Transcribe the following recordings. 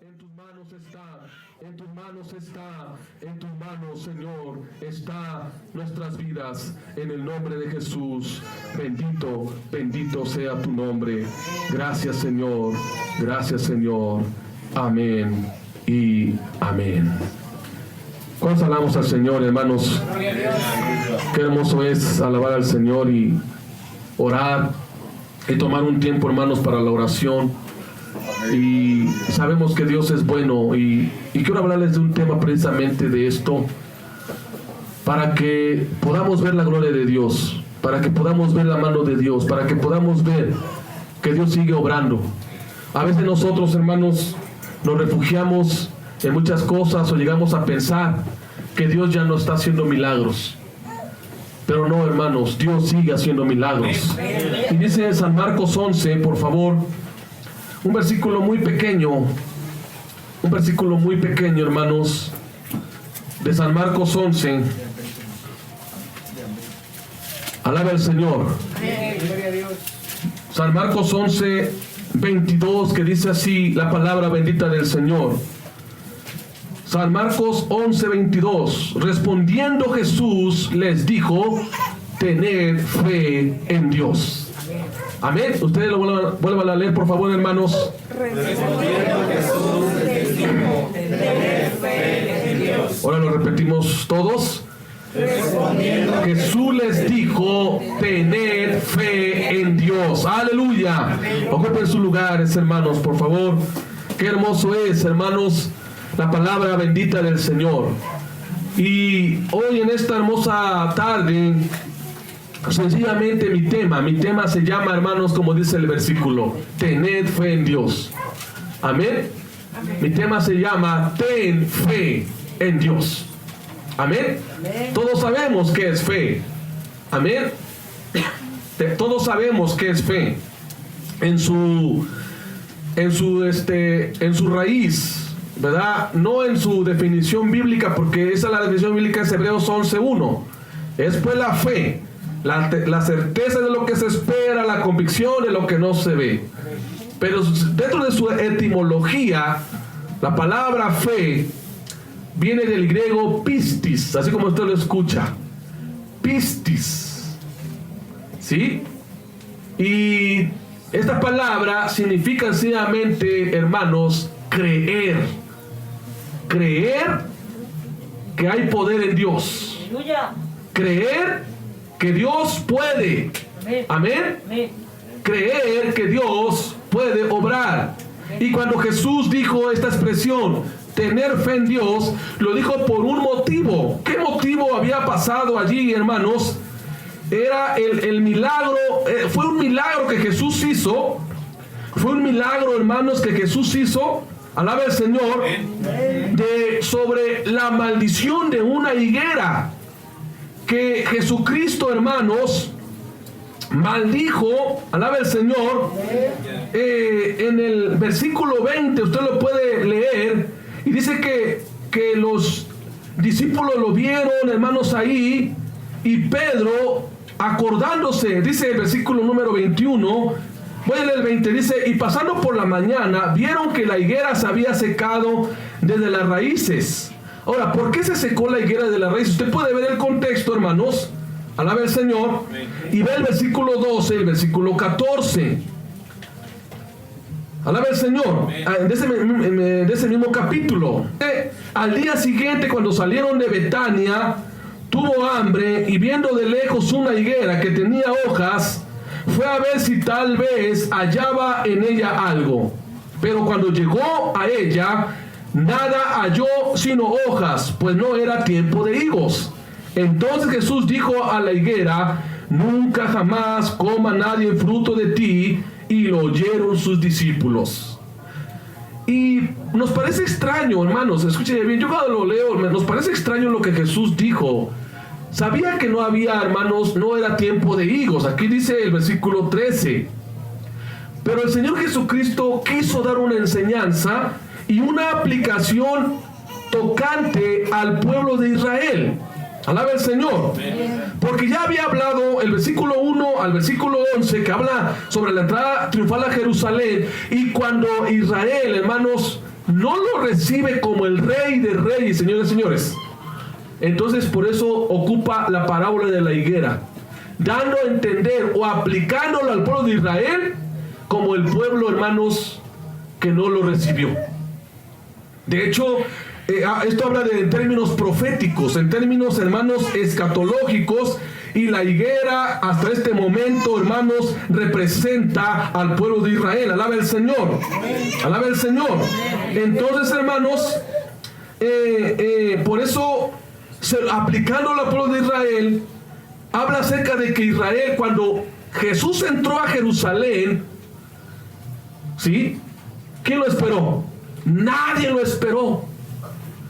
En tus manos está, en tus manos está, en tus manos, Señor, está nuestras vidas. En el nombre de Jesús, bendito, bendito sea tu nombre. Gracias, Señor. Gracias, Señor. Amén y amén. ¿Cuántos alabamos al Señor, hermanos? Qué hermoso es alabar al Señor y orar y tomar un tiempo, hermanos, para la oración. Y sabemos que Dios es bueno y quiero hablarles de un tema precisamente de esto, para que podamos ver la gloria de Dios, para que podamos ver la mano de Dios, para que podamos ver que Dios sigue obrando. A veces nosotros, hermanos, nos refugiamos en muchas cosas o llegamos a pensar que Dios ya no está haciendo milagros. Pero no, hermanos, Dios sigue haciendo milagros. Y dice en San Marcos 11, por favor, un versículo muy pequeño, hermanos, de San Marcos 11. Alaba al Señor. San Marcos 11, 22, que dice así la palabra bendita del Señor. San Marcos 11, 22. Respondiendo Jesús les dijo: tened fe en Dios. Amén. Ustedes lo vuelvan a leer, por favor, hermanos. Respondiendo Jesús les dijo: tened fe en Dios. Ahora lo repetimos todos. Respondiendo Jesús les dijo: tened fe en Dios. Aleluya. Ocupen sus lugares, hermanos, por favor. Qué hermoso es, hermanos, la palabra bendita del Señor. Y hoy en esta hermosa tarde, sencillamente mi tema se llama, hermanos, como dice el versículo, tened fe en Dios. Amén. Mi tema se llama ten fe en Dios. Amén. Todos sabemos qué es fe. Amén. Todos sabemos qué es fe. En su raíz, ¿verdad? No en su definición bíblica, porque esa es la definición bíblica, es Hebreos 11:1. Es pues la fe, la certeza de lo que se espera, la convicción de lo que no se ve. Pero dentro de su etimología, la palabra fe viene del griego pistis, así como usted lo escucha. Pistis. ¿Sí? Y esta palabra significa sencillamente, hermanos, creer. Creer que hay poder en Dios. Creer que Dios puede. Amén. Creer que Dios puede obrar. Y cuando Jesús dijo esta expresión, tener fe en Dios, lo dijo por un motivo. ¿Qué motivo había pasado allí, hermanos? Era el milagro, fue un milagro que Jesús hizo. Fue un milagro, hermanos, que Jesús hizo, alaba el Señor, sobre la maldición de una higuera. Que Jesucristo, hermanos, maldijo, alaba el Señor, en el versículo 20, usted lo puede leer, y dice que los discípulos lo vieron, hermanos, ahí, y Pedro, acordándose, dice el versículo número 21, voy a leer el 20, dice: y pasando por la mañana, vieron que la higuera se había secado desde las raíces. Ahora, ¿por qué se secó la higuera de la raíz? Usted puede ver el contexto, hermanos. Alaba el Señor. Y ve el versículo 12 y el versículo 14. Alaba el Señor. De ese mismo capítulo. Al día siguiente, cuando salieron de Betania, tuvo hambre y viendo de lejos una higuera que tenía hojas, fue a ver si tal vez hallaba en ella algo. Pero cuando llegó a ella, nada halló sino hojas, pues no era tiempo de higos. Entonces Jesús dijo a la higuera: nunca jamás coma nadie fruto de ti. Y lo oyeron sus discípulos. Y nos parece extraño, hermanos, escuchen bien, yo cuando lo leo, nos parece extraño lo que Jesús dijo. Sabía que no había, hermanos, no era tiempo de higos. Aquí dice el versículo 13. Pero el Señor Jesucristo quiso dar una enseñanza y una aplicación tocante al pueblo de Israel. Alaba el Señor. Porque ya había hablado el versículo 1 al versículo 11, que habla sobre la entrada triunfal a Jerusalén. Y cuando Israel, hermanos, no lo recibe como el Rey de Reyes, señores y señores, entonces por eso ocupa la parábola de la higuera, dando a entender o aplicándolo al pueblo de Israel como el pueblo, hermanos, que no lo recibió. De hecho, esto habla en términos proféticos, en términos, hermanos, escatológicos, y la higuera hasta este momento, hermanos, representa al pueblo de Israel. Alaba el Señor. Alaba el Señor. Entonces, hermanos, por eso, aplicándolo al pueblo de Israel, habla acerca de que Israel, cuando Jesús entró a Jerusalén, ¿sí? ¿Quién lo esperó? Nadie lo esperó.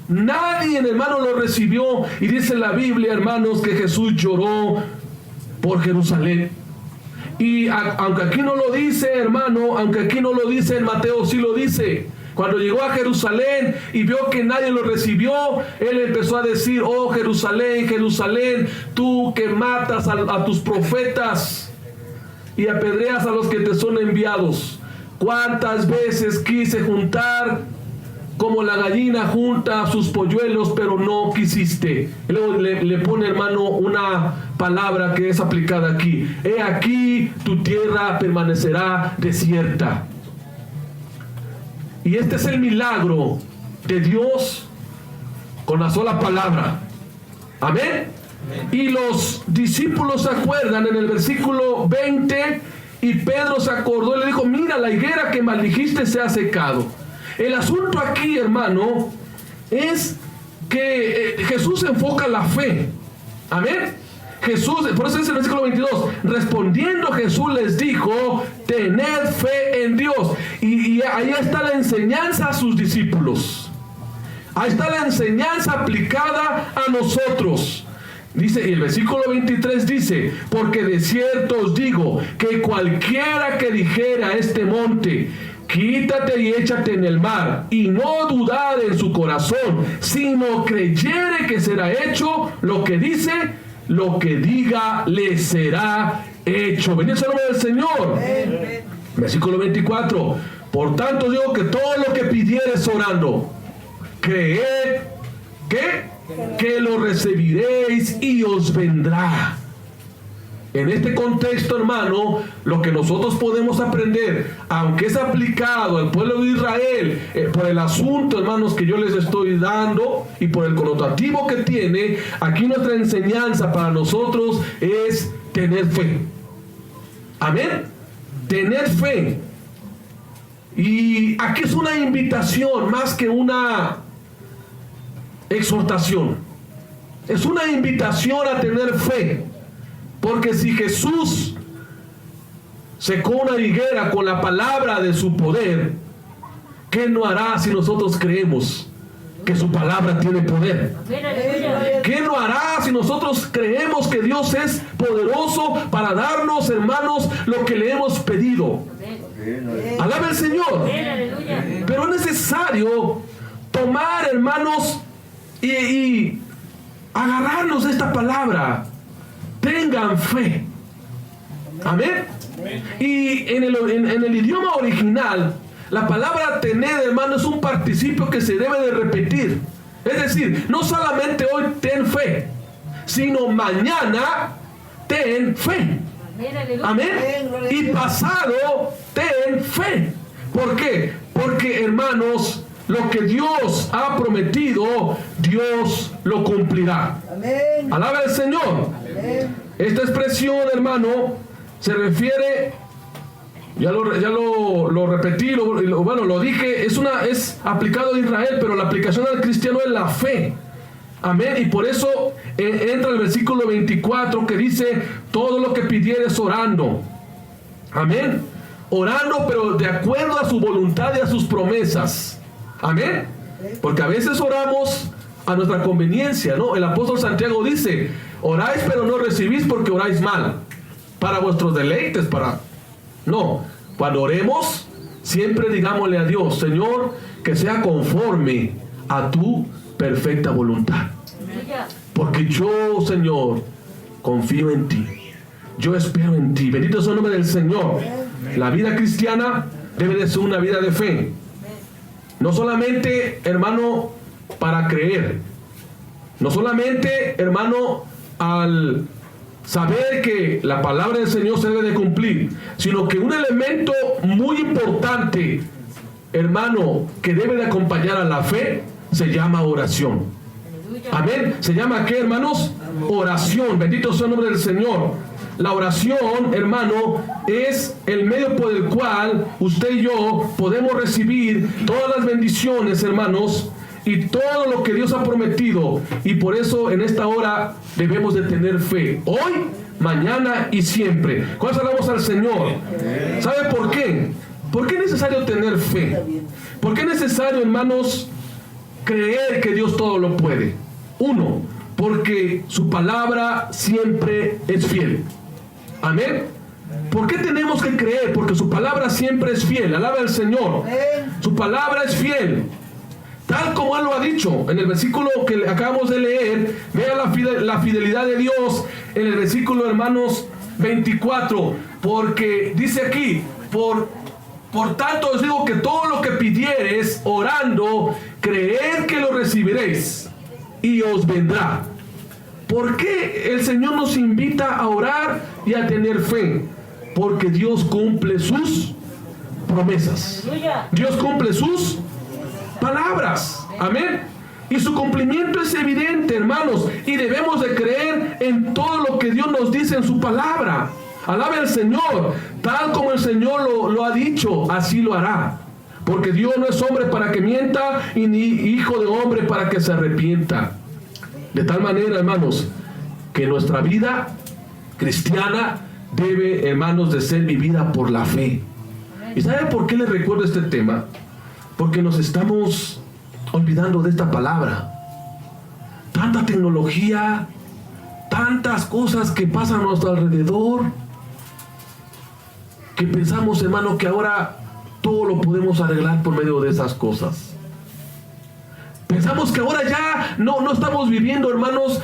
Nadie, hermano, lo recibió. Y dice la Biblia, hermanos, que Jesús lloró por Jerusalén. Y aunque aquí no lo dice, hermano, aunque aquí no lo dice, en Mateo sí lo dice. Cuando llegó a Jerusalén y vio que nadie lo recibió, él empezó a decir: oh Jerusalén, Jerusalén, tú que matas a tus profetas y apedreas a los que te son enviados. ¿Cuántas veces quise juntar como la gallina junta sus polluelos, pero no quisiste? Y luego le pone, hermano, una palabra que es aplicada aquí: he aquí tu tierra permanecerá desierta. Y este es el milagro de Dios con la sola palabra. Amén. Y los discípulos se acuerdan en el versículo 20, y Pedro se acordó y le dijo: mira, la higuera que maldijiste se ha secado. El asunto aquí, hermano, es que Jesús enfoca la fe. Amén. Jesús, por eso dice el versículo 22, respondiendo Jesús les dijo: tened fe en Dios. Y ahí está la enseñanza a sus discípulos. Ahí está la enseñanza aplicada a nosotros. Dice, y el versículo 23 dice: porque de cierto os digo que cualquiera que dijera a este monte: quítate y échate en el mar, y no dudar en su corazón, sino creyere que será hecho lo que dice, lo que diga le será hecho. Bendito sea el nombre del Señor. Amén. Versículo 24: por tanto digo que todo lo que pidieres orando, creed que lo recibiréis y os vendrá. En este contexto, hermano, lo que nosotros podemos aprender, aunque es aplicado al pueblo de Israel, por el asunto, hermanos, que yo les estoy dando y por el connotativo que tiene, aquí nuestra enseñanza para nosotros es tener fe. Amén. Tener fe. Y aquí es una invitación más que una exhortación. Es una invitación a tener fe. Porque si Jesús secó una higuera con la palabra de su poder, ¿qué no hará si nosotros creemos que su palabra tiene poder? ¿Qué no hará si nosotros creemos que Dios es poderoso para darnos, hermanos, lo que le hemos pedido? Alaba el Señor. Pero es necesario tomar, hermanos, y agarrarnos de esta palabra. Tengan fe. Amén. Y en el idioma original, la palabra tener, hermano, es un participio que se debe de repetir. Es decir, no solamente hoy ten fe, sino mañana ten fe. Amén. Y pasado ten fe. ¿Por qué? Porque, hermanos, lo que Dios ha prometido, Dios lo cumplirá. Amén. Alaba al Señor. Amén. Esta expresión, hermano, se refiere, ya lo repetí, lo dije, es aplicado a Israel, pero la aplicación al cristiano es la fe. Amén. Y por eso entra el versículo 24 que dice: todo lo que pidieres orando. Amén. Orando, pero de acuerdo a su voluntad y a sus promesas. Amén. Porque a veces oramos a nuestra conveniencia, ¿no? El apóstol Santiago dice: oráis pero no recibís porque oráis mal, para vuestros deleites, No, cuando oremos, siempre digámosle a Dios: Señor, que sea conforme a tu perfecta voluntad. Porque yo, Señor, confío en ti. Yo espero en ti. Bendito sea el nombre del Señor. La vida cristiana debe de ser una vida de fe. No solamente, hermano, para creer. No solamente, hermano, al saber que la palabra del Señor se debe de cumplir, sino que un elemento muy importante, hermano, que debe de acompañar a la fe, se llama oración. Amén. ¿Se llama qué, hermanos? Oración. Bendito sea el nombre del Señor. La oración, hermano, es el medio por el cual usted y yo podemos recibir todas las bendiciones, hermanos, y todo lo que Dios ha prometido. Y por eso en esta hora debemos de tener fe. Hoy, mañana y siempre. ¿Cuándo alabamos al Señor? ¿Sabe por qué? ¿Por qué es necesario tener fe? ¿Por qué es necesario, hermanos, creer que Dios todo lo puede? Uno, porque su palabra siempre es fiel. Amén. ¿Por qué tenemos que creer? Porque su palabra siempre es fiel. Alaba al Señor. Su palabra es fiel. Tal como Él lo ha dicho en el versículo que acabamos de leer. Vea la fidelidad de Dios en el versículo, hermanos, 24. Porque dice aquí, por tanto os digo que todo lo que pidiereis orando, creed que lo recibiréis y os vendrá. ¿Por qué el Señor nos invita a orar y a tener fe? Porque Dios cumple sus promesas. Dios cumple sus palabras. Amén. Y su cumplimiento es evidente, hermanos. Y debemos de creer en todo lo que Dios nos dice en su palabra. Alabe al Señor. Tal como el Señor lo ha dicho, así lo hará. Porque Dios no es hombre para que mienta, y ni hijo de hombre para que se arrepienta. De tal manera, hermanos, que nuestra vida cristiana debe, hermanos, de ser vivida por la fe. ¿Y sabe por qué les recuerdo este tema? Porque nos estamos olvidando de esta palabra. Tanta tecnología, tantas cosas que pasan a nuestro alrededor, que pensamos, hermano, que ahora todo lo podemos arreglar por medio de esas cosas. Pensamos que ahora ya no estamos viviendo, hermanos,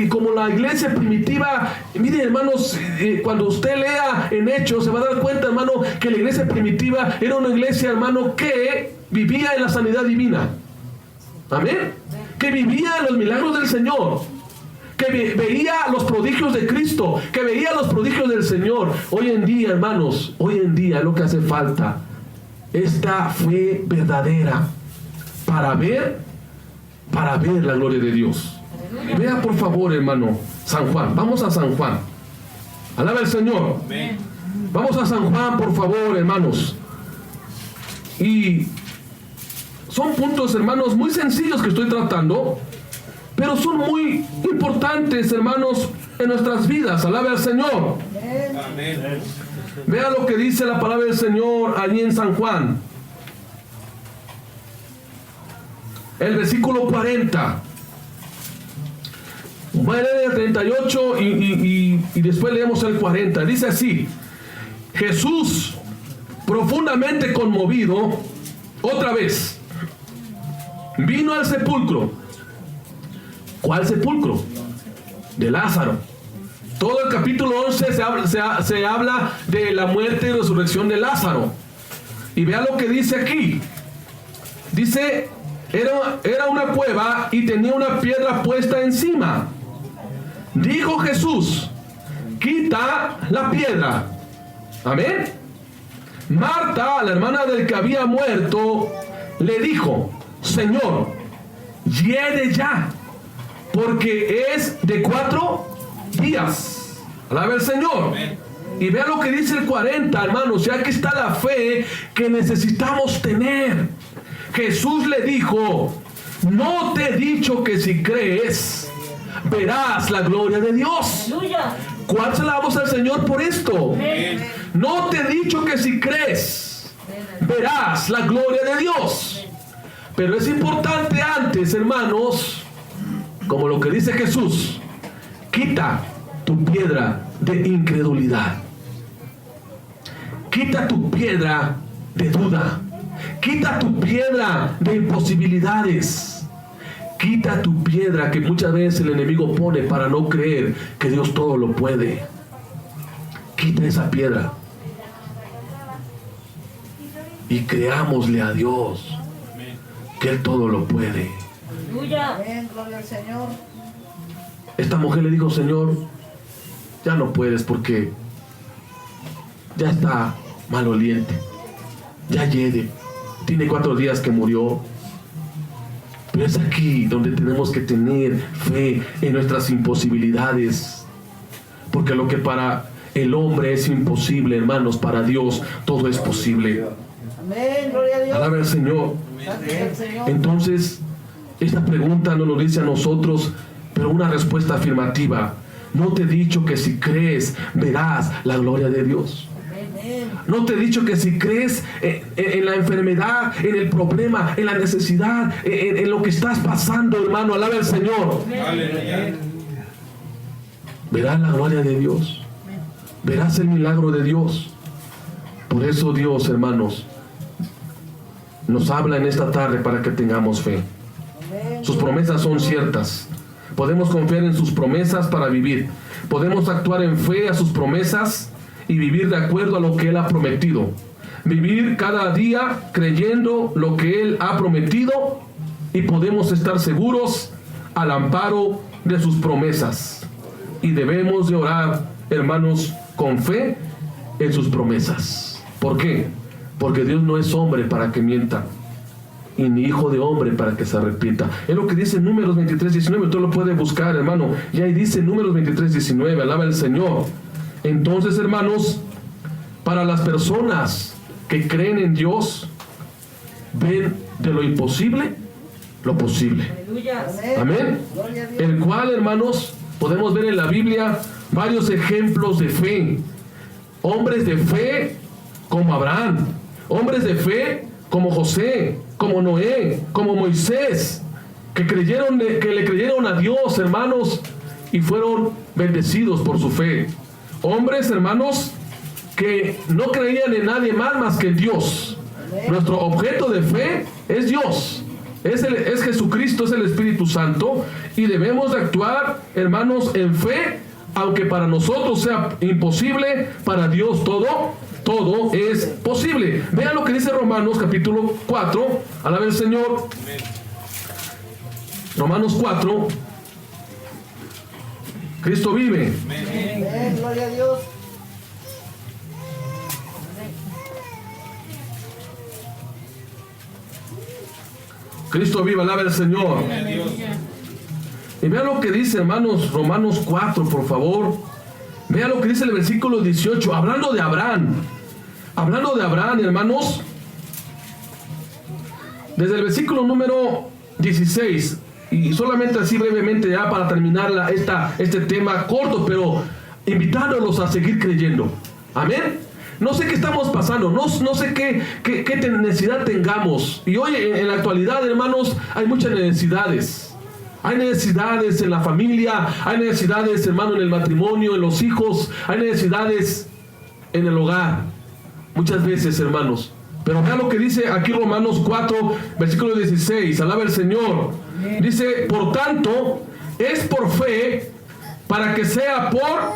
como la iglesia primitiva. Miren, hermanos, cuando usted lea en Hechos, se va a dar cuenta, hermano, que la iglesia primitiva era una iglesia, hermano, que vivía en la sanidad divina. Amén. Que vivía en los milagros del Señor. Que veía los prodigios de Cristo. Que veía los prodigios del Señor. Hoy en día, hermanos, hoy en día lo que hace falta, esta fe verdadera para ver la gloria de Dios. Vea por favor, hermano, San Juan. Vamos a San Juan. Alaba al Señor. Vamos a San Juan, por favor, hermanos. Y son puntos, hermanos, muy sencillos que estoy tratando, pero son muy importantes, hermanos, en nuestras vidas. Alabe al Señor. Amén. Vea lo que dice la palabra del Señor allí en San Juan. El versículo 40. Voy a leer el 38 y después leemos el 40. Dice así: Jesús, profundamente conmovido, otra vez vino al sepulcro. ¿Cuál sepulcro? De Lázaro. Todo el capítulo 11 se habla de la muerte y resurrección de Lázaro. Y vea lo que dice aquí. Dice: era una cueva y tenía una piedra puesta encima. Dijo Jesús: quita la piedra. Amén. Marta, la hermana del que había muerto, le dijo: Señor, hiede ya, porque es de 4 días. Alabe al Señor. Amén. Y vea lo que dice el 40, hermanos. Ya que está la fe que necesitamos tener. Jesús le dijo: no te he dicho que si crees verás la gloria de Dios. ¿Cuál alabamos al Señor por esto? Amén. No te he dicho que si crees verás la gloria de Dios. Pero es importante antes, hermanos, como lo que dice Jesús: quita tu piedra de incredulidad. Quita tu piedra de duda. Quita tu piedra de imposibilidades. Quita tu piedra que muchas veces el enemigo pone para no creer que Dios todo lo puede. Quita esa piedra. Y creámosle a Dios que Él todo lo puede. Amén, gloria al Señor. Esta mujer le dijo: Señor, ya no puedes porque ya está maloliente, ya hiede, tiene 4 días que murió. Pero es aquí donde tenemos que tener fe en nuestras imposibilidades, porque lo que para el hombre es imposible, hermanos, para Dios todo es posible. Amén, gloria a Dios. Alaba al Señor. Entonces, esta pregunta no nos dice a nosotros, pero una respuesta afirmativa. ¿No te he dicho que si crees verás la gloria de Dios? ¿No te he dicho que si crees en la enfermedad, en el problema, en la necesidad, en lo que estás pasando, hermano, alaba al Señor? Verás la gloria de Dios. Verás el milagro de Dios. Por eso Dios, hermanos, nos habla en esta tarde para que tengamos fe. Sus promesas son ciertas. Podemos confiar en sus promesas para vivir. Podemos actuar en fe a sus promesas y vivir de acuerdo a lo que Él ha prometido. Vivir cada día creyendo lo que Él ha prometido, y podemos estar seguros al amparo de sus promesas. Y debemos de orar, hermanos, con fe en sus promesas. ¿Por qué? Porque Dios no es hombre para que mienta, y ni hijo de hombre para que se arrepienta. Es lo que dice Números 23:19. Usted lo puede buscar, hermano. Y ahí dice Números 23:19. Alaba al Señor. Entonces, hermanos, para las personas que creen en Dios, ven de lo imposible lo posible. Amén. El cual, hermanos, podemos ver en la Biblia varios ejemplos de fe. Hombres de fe como Abraham, hombres de fe como José, como Noé, como Moisés, que le creyeron a Dios, hermanos, y fueron bendecidos por su fe. Hombres, hermanos, que no creían en nadie más que en Dios. Nuestro objeto de fe es Dios, es Jesucristo, es el Espíritu Santo, y debemos de actuar, hermanos, en fe. Aunque para nosotros sea imposible, para Dios todo es posible. Vean lo que dice Romanos capítulo 4. Alaba al Señor. Romanos 4. Cristo vive. Amén, gloria a Dios. Cristo vive, alaba al Señor. Y vean lo que dice, hermanos, Romanos 4, por favor. Vean lo que dice el versículo 18, hablando de Abraham. Hablando de Abraham, hermanos, desde el versículo número 16, y solamente así brevemente ya para terminar este tema corto, pero invitándolos a seguir creyendo. Amén. No sé qué estamos pasando, no sé qué necesidad tengamos. Y hoy en la actualidad, hermanos, hay muchas necesidades. Hay necesidades en la familia, hay necesidades, hermano, en el matrimonio, en los hijos, hay necesidades en el hogar. Muchas veces, hermanos. Pero vean lo que dice aquí Romanos 4, versículo 16. Alaba el Señor. Dice, por tanto, es por fe, para que sea por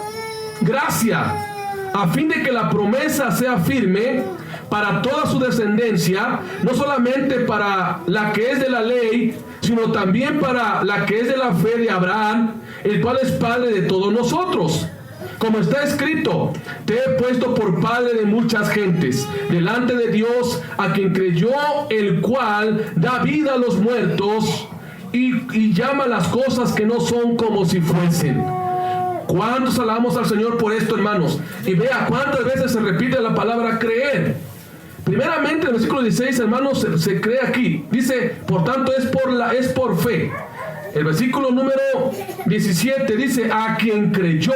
gracia, a fin de que la promesa sea firme para toda su descendencia, no solamente para la que es de la ley, sino también para la que es de la fe de Abraham, el cual es padre de todos nosotros. Como está escrito, te he puesto por padre de muchas gentes, delante de Dios, a quien creyó, el cual da vida a los muertos y llama las cosas que no son como si fuesen. ¿Cuántos alabamos al Señor por esto, hermanos? Y vea cuántas veces se repite la palabra creer. Primeramente, en el versículo 16, hermanos, se cree aquí. Dice, por tanto, es por fe. El versículo número 17 dice, a quien creyó,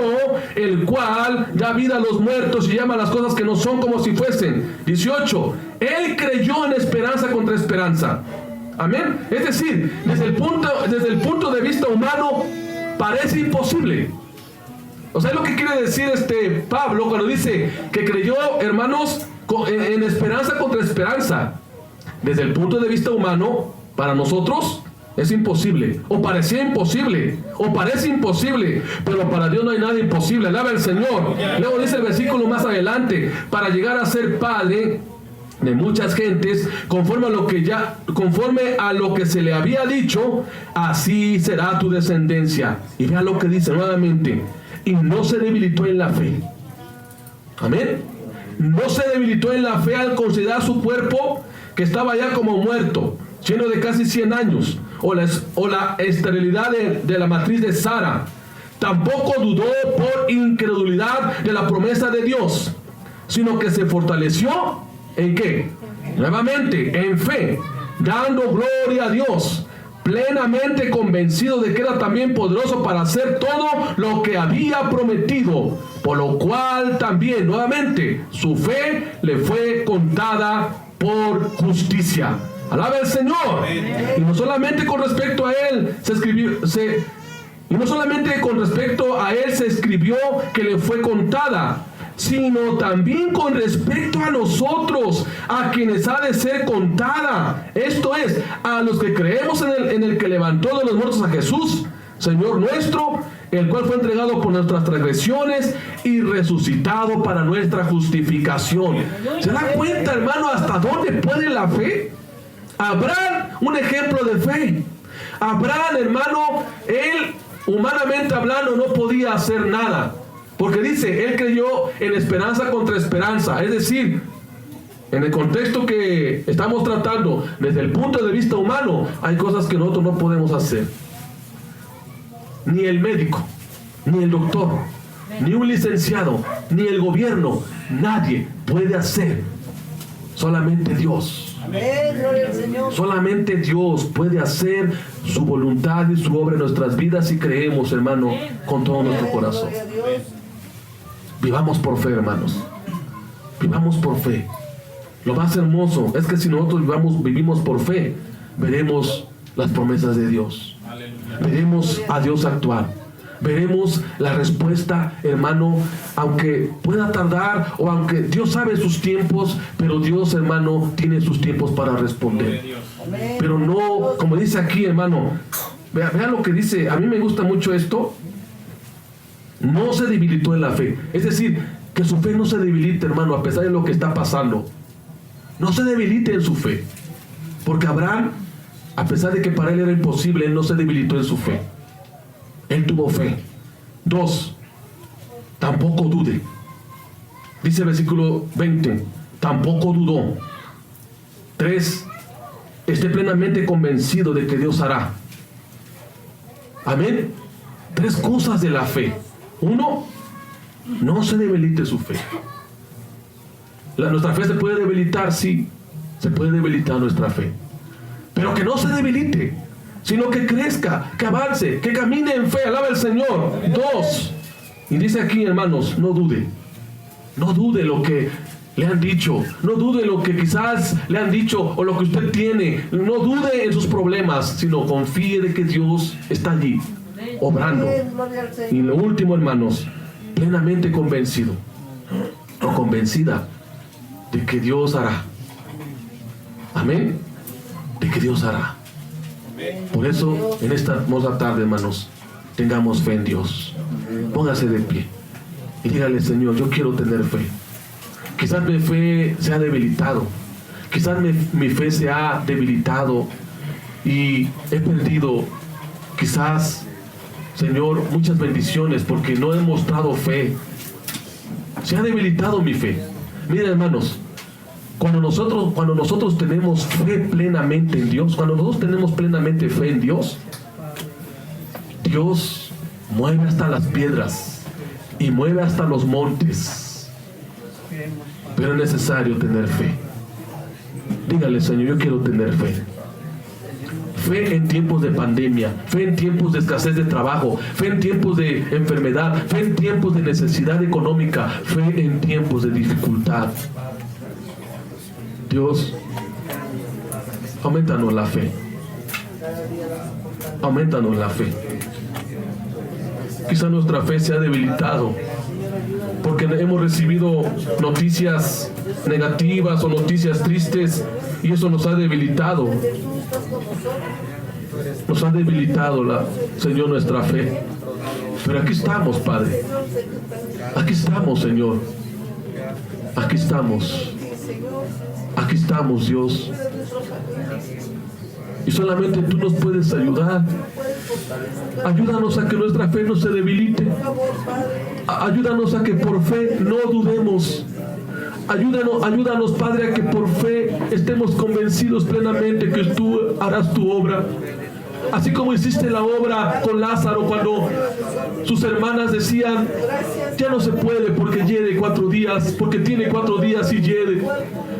el cual da vida a los muertos y llama las cosas que no son como si fuesen. 18, él creyó en esperanza contra esperanza. Amén. Es decir, desde el punto de vista humano, parece imposible. O sea, es lo que quiere decir Pablo cuando dice que creyó, hermanos, en esperanza contra esperanza. Desde el punto de vista humano, para nosotros es imposible, o parecía imposible, o parece imposible, pero para Dios no hay nada imposible. Alaba al Señor. Luego dice el versículo más adelante: para llegar a ser padre de muchas gentes, conforme a lo que se le había dicho, así será tu descendencia. Y vea lo que dice nuevamente: y no se debilitó en la fe. Amén. No se debilitó en la fe al considerar su cuerpo, que estaba ya como muerto, lleno de casi 100 años, o la esterilidad de la matriz de Sara. Tampoco dudó por incredulidad de la promesa de Dios, sino que se fortaleció ¿en qué? Nuevamente, en fe, dando gloria a Dios, plenamente convencido de que era también poderoso para hacer todo lo que había prometido, por lo cual también, nuevamente, su fe le fue contada por justicia. Alaba al Señor. Y no solamente con respecto a él se escribió que le fue contada, sino también con respecto a nosotros, a quienes ha de ser contada. Esto es, a los que creemos en el que levantó de los muertos a Jesús, Señor nuestro, el cual fue entregado por nuestras transgresiones y resucitado para nuestra justificación. ¿Se da cuenta, hermano, hasta dónde puede la fe? Abraham, un ejemplo de fe. Abraham, hermano, él, humanamente hablando, no podía hacer nada, porque dice, él creyó en esperanza contra esperanza. Es decir, en el contexto que estamos tratando, desde el punto de vista humano, hay cosas que nosotros no podemos hacer. Ni el médico, ni el doctor, ni un licenciado, ni el gobierno, nadie puede hacer. Solamente Dios. Solamente Dios puede hacer su voluntad y su obra en nuestras vidas, si creemos, hermano, con todo nuestro corazón. Vivamos por fe, hermanos. Vivamos por fe. Lo más hermoso es que si nosotros vivimos por fe, veremos las promesas de Dios. Veremos a Dios actuar. Veremos la respuesta, hermano, aunque pueda tardar, o aunque Dios sabe sus tiempos, pero Dios, hermano, tiene sus tiempos para responder. Pero no, como dice aquí, hermano, vea lo que dice. A mí me gusta mucho esto. No se debilitó en la fe. Es decir, que su fe no se debilite, hermano, a pesar de lo que está pasando. No se debilite en su fe. Porque Abraham, a pesar de que para él era imposible, él no se debilitó en su fe. Él tuvo fe. 2. Tampoco dude. Dice el versículo 20. Tampoco dudó. 3. Esté plenamente convencido de que Dios hará. Amén. 3 cosas de la fe. 1. No se debilite su fe. Nuestra fe se puede debilitar, sí. Se puede debilitar nuestra fe. Pero que no se debilite, sino que crezca, que avance, que camine en fe. Alaba al Señor. 2. Y dice aquí, hermanos, no dude. No dude lo que le han dicho. No dude lo que quizás le han dicho o lo que usted tiene. No dude en sus problemas, sino confíe de que Dios está allí, obrando. Y lo último, hermanos, plenamente convencido o convencida de que Dios hará. Amén. De que Dios hará. Por eso, en esta hermosa tarde, hermanos, tengamos fe en Dios. Póngase de pie y dígale: Señor, yo quiero tener fe. Quizás mi fe se ha debilitado. Quizás mi fe se ha debilitado y he perdido, quizás, Señor, muchas bendiciones porque no he mostrado fe. Se ha debilitado mi fe. Miren, hermanos, cuando nosotros tenemos fe plenamente en Dios, cuando nosotros tenemos plenamente fe en Dios, Dios mueve hasta las piedras y mueve hasta los montes. Pero es necesario tener fe. Dígale: Señor, yo quiero tener fe. Fe en tiempos de pandemia, fe en tiempos de escasez de trabajo, fe en tiempos de enfermedad, fe en tiempos de necesidad económica, fe en tiempos de dificultad. Dios, aumentanos la fe. Aumentanos la fe. Quizá nuestra fe se ha debilitado porque hemos recibido noticias negativas o noticias tristes y eso nos ha debilitado. Nos ha debilitado, Señor, nuestra fe. Pero aquí estamos, Padre. Aquí estamos, Señor. Aquí estamos. Aquí estamos, Dios. Y solamente tú nos puedes ayudar. Ayúdanos a que nuestra fe no se debilite. Ayúdanos a que por fe no dudemos. Ayúdanos, Padre, a que por fe estemos convencidos plenamente que tú harás tu obra. Así como hiciste la obra con Lázaro cuando sus hermanas decían, ya no se puede porque hiede 4 días, porque tiene 4 días y hiede.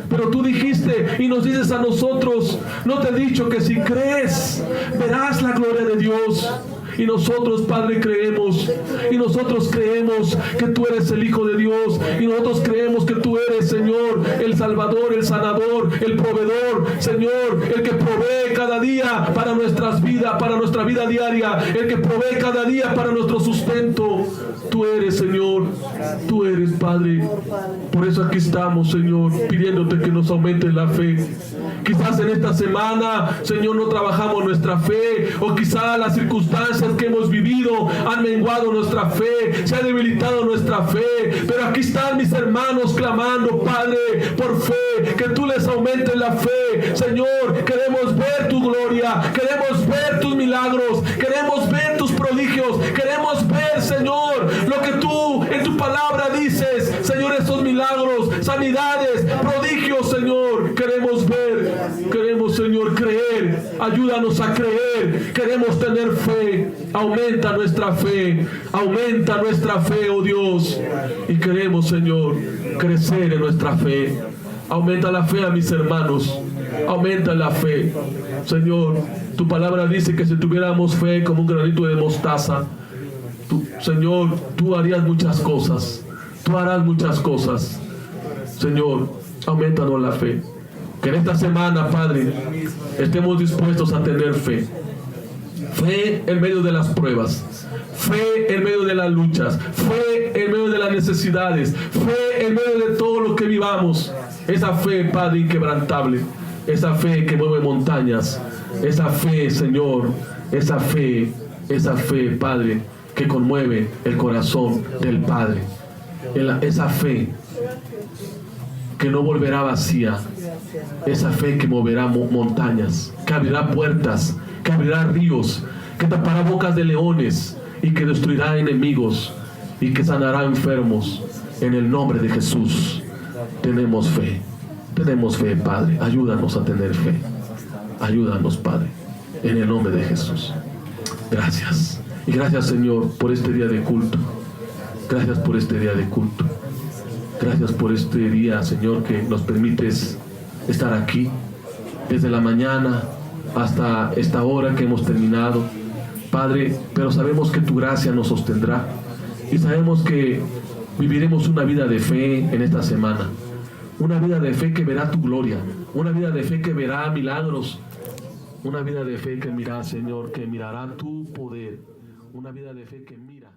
Pero tú dijiste y nos dices a nosotros, no te he dicho que si crees, verás la gloria de Dios. Y nosotros, Padre, creemos. Y nosotros creemos que tú eres el Hijo de Dios. Y nosotros creemos que tú eres, Señor, el Salvador, el Sanador, el Proveedor. Señor, el que provee cada día para nuestras vidas, para nuestra vida diaria. El que provee cada día para nuestro sustento. Tú eres, Señor. Tú eres, Padre. Por eso aquí estamos, Señor, pidiéndote que nos aumentes la fe. Quizás en esta semana, Señor, no trabajamos nuestra fe. O quizás las circunstancias que hemos vivido han menguado nuestra fe, se ha debilitado nuestra fe, pero aquí están mis hermanos clamando, Padre, por fe, que tú les aumentes la fe. Señor, queremos ver tu gloria, queremos ver tus milagros, queremos ver tus prodigios, queremos ver, Señor, lo que tú en tu palabra dices, Señor, esos milagros, sanidades, prodigios, Señor, queremos ver, queremos, Señor, creer. Ayúdanos a creer, queremos tener fe. Aumenta nuestra fe, oh Dios. Y queremos, Señor, crecer en nuestra fe. Aumenta la fe a mis hermanos, aumenta la fe. Señor, tu palabra dice que si tuviéramos fe como un granito de mostaza, Señor, tú harías muchas cosas. Tú harás muchas cosas. Señor, aumentanos la fe. Que en esta semana, Padre, estemos dispuestos a tener fe. Fe en medio de las pruebas, fe en medio de las luchas, fe en medio de las necesidades, fe en medio de todo lo que vivamos. Esa fe, Padre, inquebrantable, esa fe que mueve montañas, esa fe, Señor, esa fe, Padre, que conmueve el corazón del Padre. Esa fe que no volverá vacía, esa fe que moverá montañas, que abrirá puertas, que abrirá ríos, que tapará bocas de leones y que destruirá enemigos y que sanará enfermos. En el nombre de Jesús tenemos fe, Padre. Ayúdanos a tener fe. Ayúdanos, Padre, en el nombre de Jesús. Gracias. Y gracias, Señor, por este día de culto. Gracias por este día de culto. Gracias por este día, Señor, que nos permites estar aquí desde la mañana hasta esta hora que hemos terminado, Padre, pero sabemos que tu gracia nos sostendrá y sabemos que viviremos una vida de fe en esta semana, una vida de fe que verá tu gloria, una vida de fe que verá milagros, una vida de fe que mirará, Señor, que mirará tu poder, una vida de fe que mira.